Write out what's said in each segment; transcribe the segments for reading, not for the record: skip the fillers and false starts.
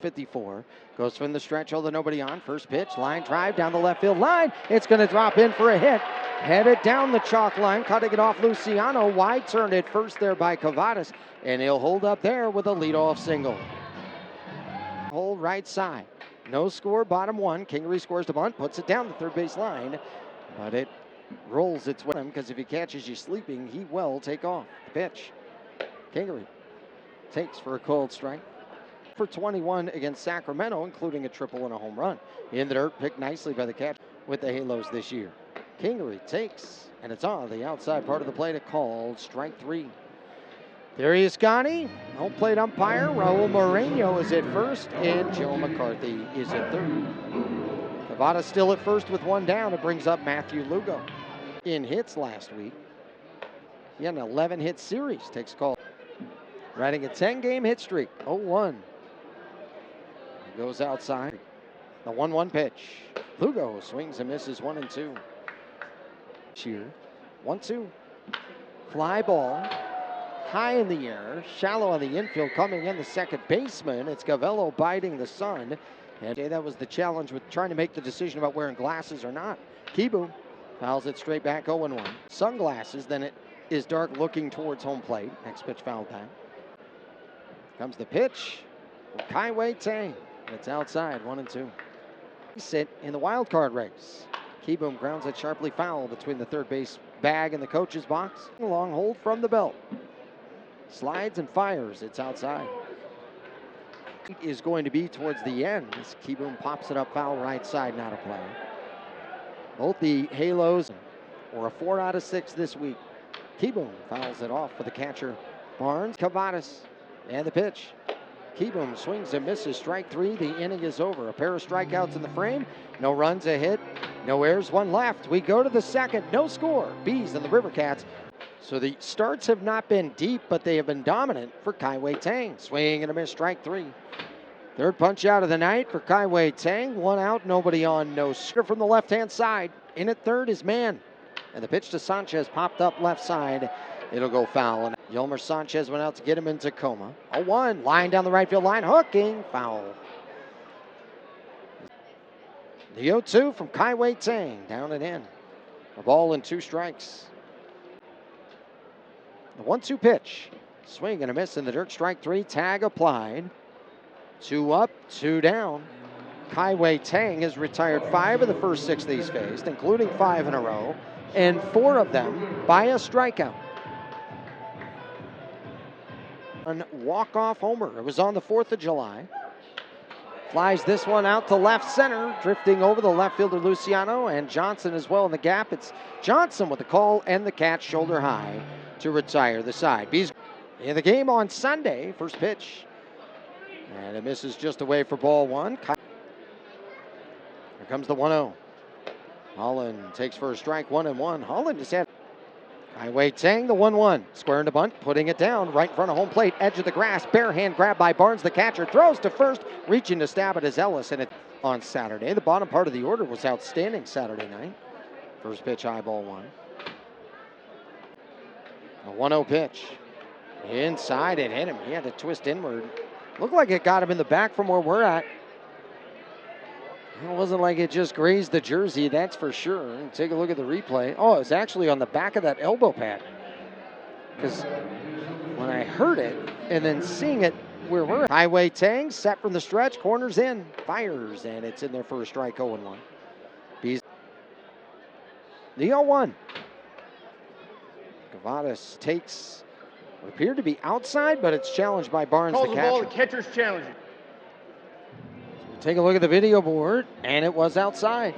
54, goes from the stretch, although nobody on. First pitch, line drive down the left field line. It's going to drop in for a hit. Headed down the chalk line, cutting it off Luciano. Wide turn at first there by Cavadas, and he'll hold up there with a leadoff single. Whole right side. No score, bottom one. Kingery scores the bunt, puts it down the third base line, but it rolls its way because if he catches you sleeping, he will take off. The pitch. Kingery takes for a cold strike. For 21 against Sacramento, including a triple and a home run. In the dirt, picked nicely by the catcher with the Halos this year. Kingery takes, and it's on the outside part of the plate. A called strike three. There he is, Scotty. Home plate umpire Raul Moreno is at first, and Joe McCarthy is at third. Cavada still at first with one down. It brings up Matthew Lugo. In hits last week, he had an 11-hit series. Takes a call. Riding a 10-game hit streak. 0-1. Goes outside. The 1-1 pitch. Lugo swings and misses 1-2. Cheer. 1-2. Fly ball. High in the air. Shallow on the infield. Coming in the second baseman. It's Gavello biting the sun. And that was the challenge with trying to make the decision about wearing glasses or not. Kibu fouls it straight back 0-1. Sunglasses. Then it is dark looking towards home plate. Next pitch fouled back. Comes the pitch. Kai-Wei Teng. It's outside, 1-2. Sit in the wild card race. Keyboom grounds it sharply foul between the third base bag and the coach's box. Long hold from the belt. Slides and fires. It's outside. It is going to be towards the end. As Keyboom pops it up foul right side, not a play. Both the Halos were a 4 out of 6 this week. Keyboom fouls it off for the catcher Barnes. Cavadas and the pitch. Keyboom swings and misses, strike three. The inning is over. A pair of strikeouts in the frame. No runs, a hit. No errors, one left. We go to the second. No score. Bees and the River Cats. So the starts have not been deep, but they have been dominant for Kai-Wei Teng. Swing and a miss, strike three. Third punch out of the night for Kai-Wei Teng. One out, nobody on, no score from the left-hand side. In at third is Mann. And the pitch to Sanchez popped up left side. It'll go foul. And Yolmer Sanchez went out to get him in Tacoma. 0-1, line down the right field line, hooking, foul. The 0-2 from Kai-Wei Teng, down and in. A ball and 2 strikes. The 1-2 pitch. Swing and a miss in the dirt, strike three, tag applied. 2 up, 2 down. Kai-Wei Teng has retired 5 of the first 6 that he's faced, including 5 in a row, and 4 of them by a strikeout. A walk-off homer. It was on the 4th of July. Flies this one out to left center, drifting over the left fielder Luciano, and Johnson as well in the gap. It's Johnson with the call and the catch shoulder high to retire the side. Bees in the game on Sunday. First pitch. And it misses just away for ball one. Here comes the 1-0. Holland takes for a strike, 1-1. Holland has had Kai-Wei Teng, the 1-1. Square into bunt, putting it down right in front of home plate, edge of the grass. Bare hand grab by Barnes, the catcher. Throws to first, reaching to stab it as Ellis. And it on Saturday. The bottom part of the order was outstanding Saturday night. First pitch, high ball one. A 1-0 pitch. Inside, it hit him. He had to twist inward. Looked like it got him in the back from where we're at. It wasn't like it just grazed the jersey, that's for sure. Take a look at the replay. Oh, it was actually on the back of that elbow pad. Because when I heard it and then seeing it where we're at. Kai-Wei Teng set from the stretch, corners in, fires, and it's in there for a strike, 0-1. Bees. The 0-1. Cavadas takes what appeared to be outside, but it's challenged by Barnes, the catcher. Ball, the catcher's challenging. Take a look at the video board, and it was outside.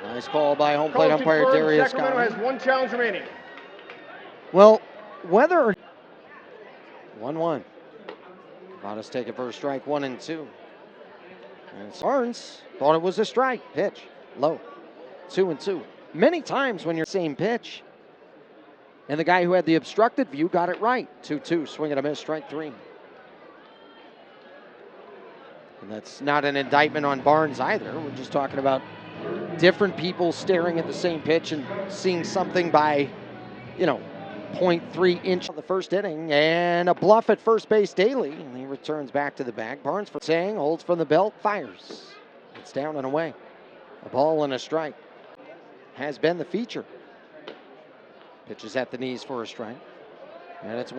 Nice call by home plate umpire Darius Scott. Sacramento has 1 challenge remaining. Well, whether or 1-1. Cavadas taking for a strike, 1-2. And Barnes thought it was a strike. Pitch, low, 2-2. Many times when you're same pitch, and the guy who had the obstructed view got it right. 2-2, swing and a miss, strike three. And that's not an indictment on Barnes either. We're just talking about different people staring at the same pitch and seeing something by, 0.3 inch on the first inning. And a bluff at first base daily. And he turns back to the bag. Barnes for Teng, holds from the belt, fires. It's down and away. A ball and a strike. Has been the feature. Pitches at the knees for a strike. And it's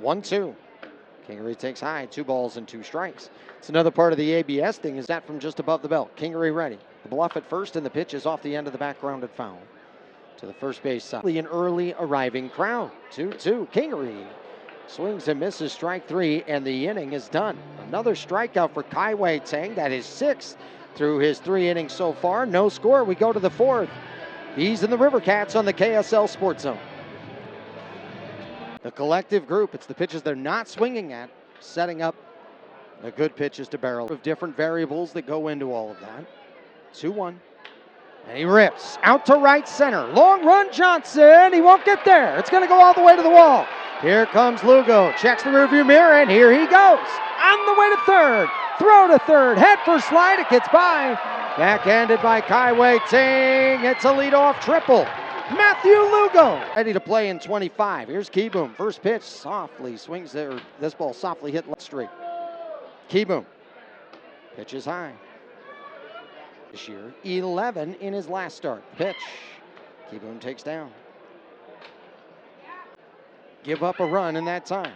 1-2. Kingery takes high, 2 balls and 2 strikes. It's another part of the ABS thing, is that from just above the belt. Kingery ready. The bluff at first, and the pitch is off the end of the back, grounded foul to the first base side. An early arriving crowd. 2-2. Kingery swings and misses, strike 3, and the inning is done. Another strikeout for Kai-Wei Teng. That is 6 through his 3 innings so far. No score. We go to the 4th. He's in the River Cats on the KSL Sports Zone. The collective group, it's the pitches they're not swinging at, setting up the good pitches to barrel. Of different variables that go into all of that. 2-1. And he rips out to right center. Long run, Johnson. He won't get there. It's going to go all the way to the wall. Here comes Lugo. Checks the rearview mirror, and here he goes. On the way to third. Throw to third. Head first slide. It gets by. Backhanded by Kai-Wei Teng. It's a leadoff triple. Matthew Lugo ready to play in 25. Here's Keyboom. First pitch softly swings there. This ball softly hit left straight. Keyboom pitches high. This year, 11 in his last start. Pitch. Keyboom takes down. Give up a run in that time.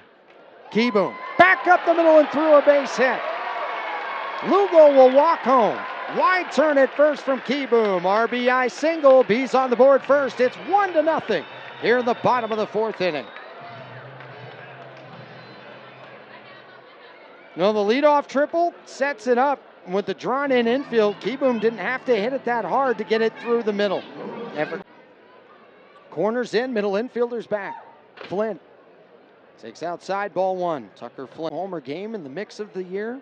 Keyboom back up the middle and through a base hit. Lugo will walk home. Wide turn at first from Keyboom. RBI single. B's on the board first. It's 1-0 here in the bottom of the 4th inning. No, the leadoff triple sets it up. With the drawn-in infield, Keyboom didn't have to hit it that hard to get it through the middle. Corners in, middle infielder's back. Flint takes outside, ball 1. Tucker Flint, homer game in the mix of the year.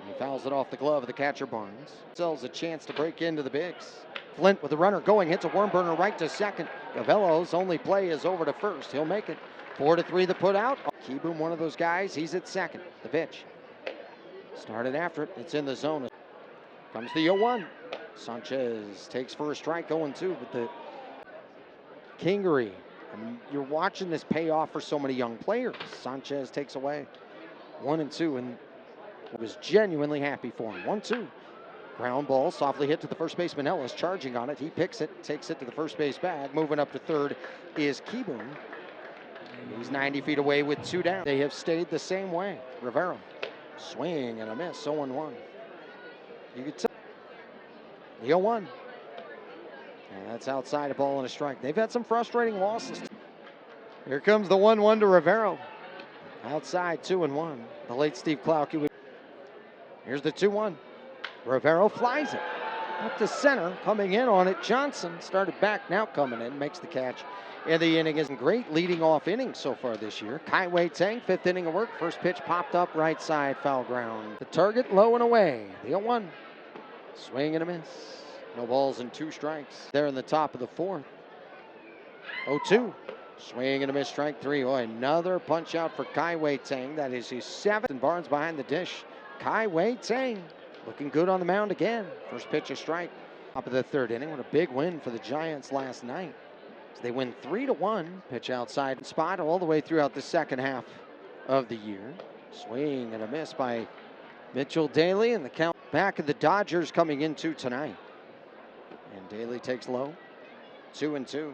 He fouls it off the glove of the catcher, Barnes. Sells a chance to break into the bigs. Flint with the runner going, hits a worm burner right to second. Gavello's only play is over to first. He'll make it. 4-3 the put out. Keyboom, one of those guys. He's at second. The pitch. Started after it. It's in the zone. Comes the 0-1. Sanchez takes first strike, 0-2 with the Kingery. I mean, you're watching this pay off for so many young players. Sanchez takes away 1-2, and was genuinely happy for him. 1-2. Ground ball, softly hit to the first baseman. Ellis charging on it. He picks it, takes it to the first base bag. Moving up to third is Keyboom. He's 90 feet away with 2 down. They have stayed the same way. Rivera, swing and a miss, 0-1. You could tell. The 0-1. And that's outside, a ball and a strike. They've had some frustrating losses. Here comes the 1-1 to Rivera. Outside, 2-1. The late Steve Klauke. Here's the 2-1. Rivera flies it up to center. Coming in on it, Johnson started back, now coming in, makes the catch. And the inning isn't great leading off innings so far this year. Kai-Wei Teng, 5th inning of work. First pitch popped up right side, foul ground. The target low and away. The 0-1. Swing and a miss. No balls and 2 strikes. There in the top of the 4th. 0-2. Swing and a miss, strike 3. Oh, another punch out for Kai-Wei Teng. That is his 7th. And Barnes behind the dish. Kai-Wei Teng looking good on the mound again. First pitch a strike. Top of the 3rd inning. What a big win for the Giants last night. So they win 3-1. Pitch outside spot all the way throughout the second half of the year. Swing and a miss by Mitchell Daly, and the count back of the Dodgers coming into tonight. And Daly takes low. 2-2.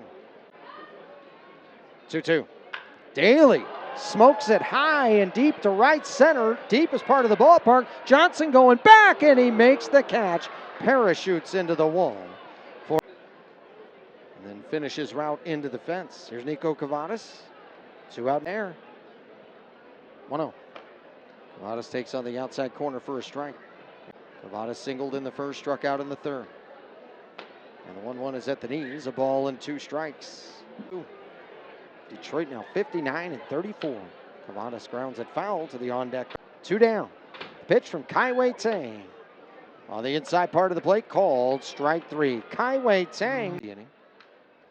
2-2. Daly smokes it high and deep to right center, deepest part of the ballpark. Johnson going back, and he makes the catch. Parachutes into the wall. And then finishes route into the fence. Here's Nico Cavadas. 2 out in air. 1-0. Cavadas takes on the outside corner for a strike. Cavadas singled in the first, struck out in the 3rd. And the 1-1 is at the knees. A ball and 2 strikes. Detroit now 59-34. Cavadas grounds it foul to the on deck. 2 down. Pitch from Kai-Wei Teng. On the inside part of the plate, called strike 3. Kai-Wei Teng.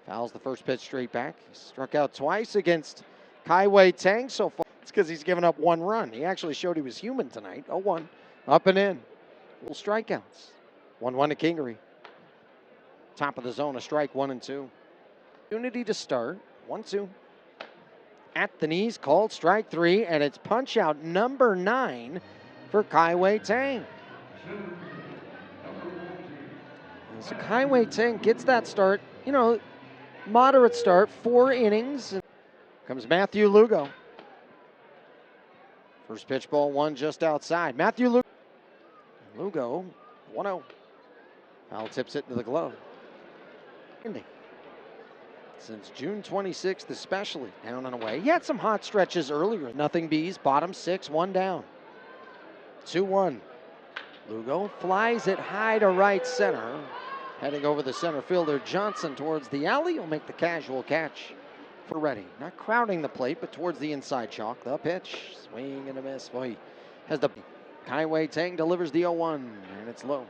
Fouls the first pitch straight back. He struck out twice against Kai-Wei Teng so far. It's because he's given up 1 run. He actually showed he was human tonight. 0-1. Up and in. Little strikeouts. 1-1 to Kingery. Top of the zone, a strike, 1-2. Opportunity to start. 1-2. At the knees, called strike 3, and it's punch out number 9 for Kai-Wei Teng. So Kai-Wei Teng gets that start, moderate start, 4 innings. Comes Matthew Lugo. First pitch, ball 1 just outside. Matthew Lugo, 1-0. Foul tips it into the glove. Since June 26th especially, down and away. He had some hot stretches earlier. Nothing bees, bottom 6, 1 down. 2-1. Lugo flies it high to right center. Heading over the center fielder Johnson towards the alley. He'll make the casual catch for Reddy. Not crowding the plate, but towards the inside chalk. The pitch, swing and a miss. Boy, has the Kai-Wei Teng delivers the 0-1, and it's low.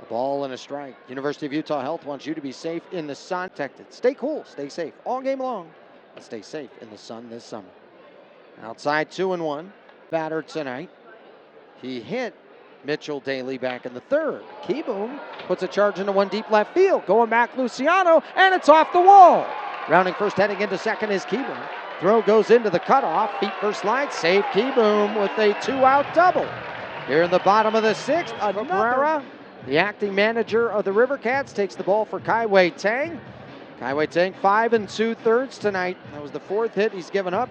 A ball and a strike. University of Utah Health wants you to be safe in the sun. Protected. Stay cool, stay safe all game long. And stay safe in the sun this summer. Outside 2-1. Batter tonight. He hit Mitchell Daly back in the 3rd. Keyboom puts a charge into 1 deep left field. Going back Luciano, and it's off the wall. Rounding first, heading into second is Keyboom. Throw goes into the cutoff. Feet first slide. Save Keyboom with a 2-out double. Here in the bottom of the 6th, Cabrera, the acting manager of the River Cats, takes the ball for Kai-Wei Teng. Kai-Wei Teng, 5 2/3 tonight. That was the 4th hit he's given up.